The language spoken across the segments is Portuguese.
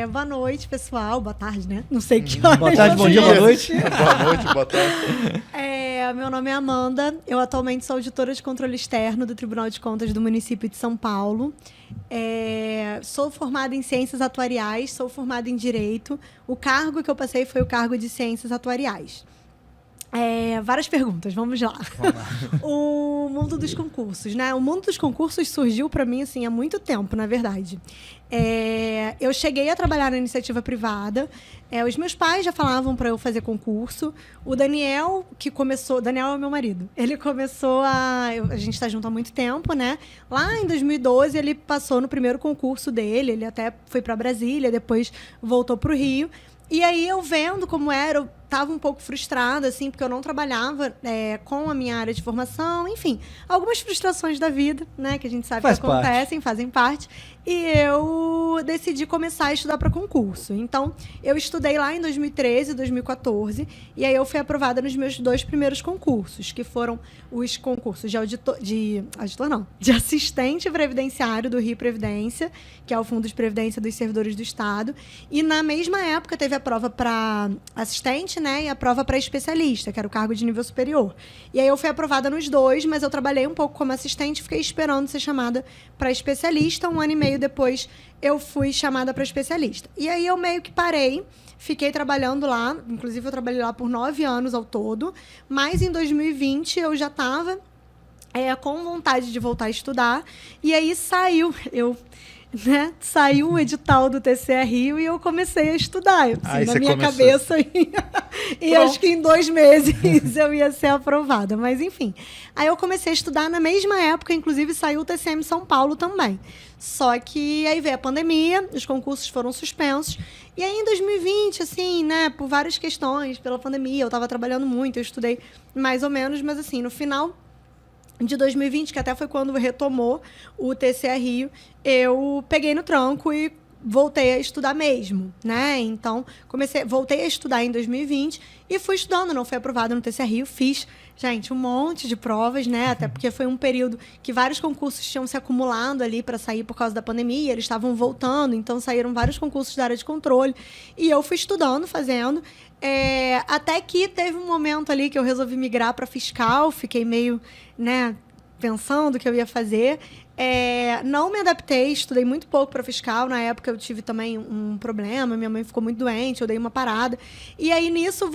Boa noite, pessoal. Boa tarde, né? Não sei que horas. Boa tarde, bom dia, boa noite. Boa noite, boa tarde. Meu nome é Amanda. Eu atualmente sou auditora de controle externo do Tribunal de Contas do município de São Paulo. Sou formada em Ciências Atuariais, sou formada em Direito. O cargo que eu passei foi o cargo de Ciências Atuariais. Várias perguntas, vamos lá. O mundo dos concursos, né? O mundo dos concursos surgiu para mim assim há muito tempo, na verdade. Eu cheguei a trabalhar na iniciativa privada. Os meus pais já falavam para eu fazer concurso. O Daniel, Daniel é meu marido. Ele começou a gente está junto há muito tempo, né? Lá em 2012 ele passou no primeiro concurso dele. Ele até foi para Brasília, depois voltou para o Rio. E aí eu vendo como era, eu estava um pouco frustrada, assim, porque eu não trabalhava com a minha área de formação, enfim, algumas frustrações da vida, né, que a gente sabe que acontecem, fazem parte. E eu decidi começar a estudar para concurso. Então, eu estudei lá em 2013, 2014, e aí eu fui aprovada nos meus 2 primeiros concursos, que foram os concursos de assistente previdenciário do Rio Previdência, que é o Fundo de Previdência dos Servidores do Estado. E na mesma época teve a prova para assistente, né, e a prova para especialista, que era o cargo de nível superior. E aí eu fui aprovada nos 2, mas eu trabalhei um pouco como assistente e fiquei esperando ser chamada para especialista. 1 ano e meio depois eu fui chamada para especialista. E aí eu meio que parei, fiquei trabalhando lá, inclusive eu trabalhei lá por 9 anos ao todo, mas em 2020 eu já estava com vontade de voltar a estudar, e aí saiu o edital do TCE Rio e eu comecei a estudar. Na minha cabeça. E acho que em 2 meses eu ia ser aprovada. Mas, enfim. Aí eu comecei a estudar na mesma época, inclusive saiu o TCM São Paulo também. Só que aí veio a pandemia, os concursos foram suspensos. E aí em 2020, assim, né, por várias questões, pela pandemia, eu estava trabalhando muito, eu estudei mais ou menos, mas assim, no final de 2020, que até foi quando retomou o TCE Rio, eu peguei no tranco e voltei a estudar mesmo, né? Então, voltei a estudar em 2020 e fui estudando, não fui aprovada no TCE Rio, fiz, gente, um monte de provas, né? Até porque foi um período que vários concursos tinham se acumulado ali para sair por causa da pandemia, eles estavam voltando, então saíram vários concursos da área de controle e eu fui estudando, fazendo, até que teve um momento ali que eu resolvi migrar para fiscal, fiquei meio, né, pensando o que eu ia fazer. Não me adaptei, estudei muito pouco para fiscal. Na época eu tive também um problema, minha mãe ficou muito doente, eu dei uma parada. E aí nisso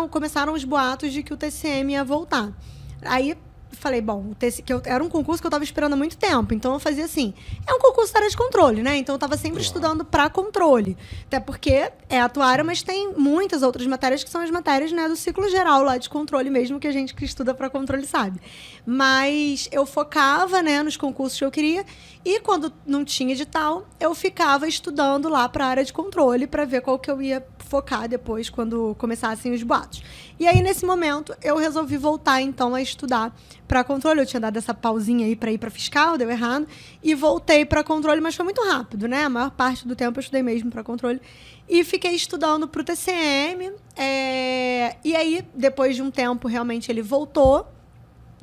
começaram os boatos de que o TCM ia voltar. Aí falei, bom, era um concurso que eu estava esperando há muito tempo, então eu fazia assim, é um concurso da área de controle, né? Então eu estava sempre estudando para controle, até porque é atuária, mas tem muitas outras matérias que são as matérias, né, do ciclo geral lá de controle mesmo, que a gente que estuda para controle sabe. Mas eu focava, né, nos concursos que eu queria, e quando não tinha edital, eu ficava estudando lá para a área de controle para ver qual que eu ia focar depois quando começassem os boatos. E aí, nesse momento, eu resolvi voltar, então, a estudar para controle. Eu tinha dado essa pausinha aí para ir para fiscal, deu errado, e voltei para controle, mas foi muito rápido, né? A maior parte do tempo eu estudei mesmo para controle. E fiquei estudando para o TCM. E aí, depois de um tempo, realmente, ele voltou.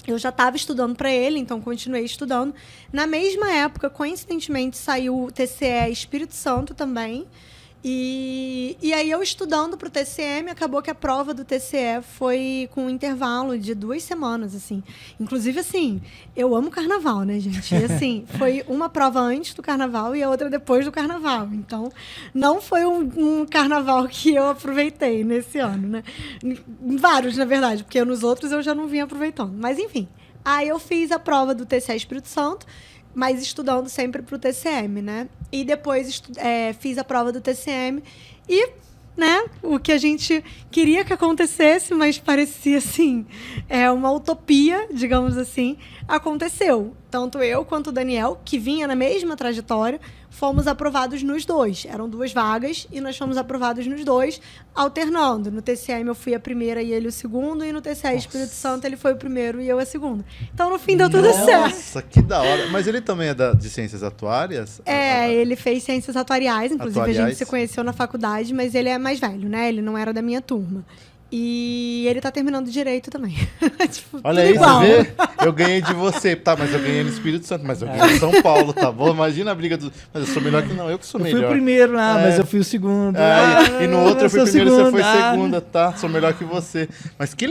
Eu já estava estudando para ele, então continuei estudando. Na mesma época, coincidentemente, saiu o TCE Espírito Santo também. E aí eu estudando para o TCM, acabou que a prova do TCE foi com um intervalo de 2 semanas, assim. Inclusive, assim, eu amo carnaval, né, gente? E, assim, foi uma prova antes do carnaval e a outra depois do carnaval. Então, não foi um carnaval que eu aproveitei nesse ano, né? Vários, na verdade, porque nos outros eu já não vinha aproveitando. Mas, enfim, aí eu fiz a prova do TCE Espírito Santo, mas estudando sempre para o TCM, né? E depois fiz a prova do TCM e, né, o que a gente queria que acontecesse, mas parecia, assim, uma utopia, digamos assim, aconteceu. Tanto eu quanto o Daniel, que vinha na mesma trajetória, fomos aprovados nos 2. Eram 2 vagas e nós fomos aprovados nos 2, alternando. No TCM eu fui a primeira e ele o segundo, e no TCE Espírito Santo ele foi o primeiro e eu a segunda. Então, no fim, deu tudo certo. Nossa, que da hora. Mas ele também é de ciências atuárias? Ele fez ciências atuariais. Inclusive, a gente se conheceu na faculdade, mas ele é mais velho, né? Ele não era da minha turma. E ele tá terminando direito também. Tipo, Olha tudo aí, igual. você vê? Eu ganhei de você. Tá, mas eu ganhei no Espírito Santo, mas eu ganhei em São Paulo, tá bom? Imagina a briga do... Mas eu sou melhor que não, eu que sou Eu melhor. fui o primeiro lá, mas eu fui o segundo. E no outro eu fui sou primeiro e você foi segundo. segunda, tá? Sou melhor que você. Mas que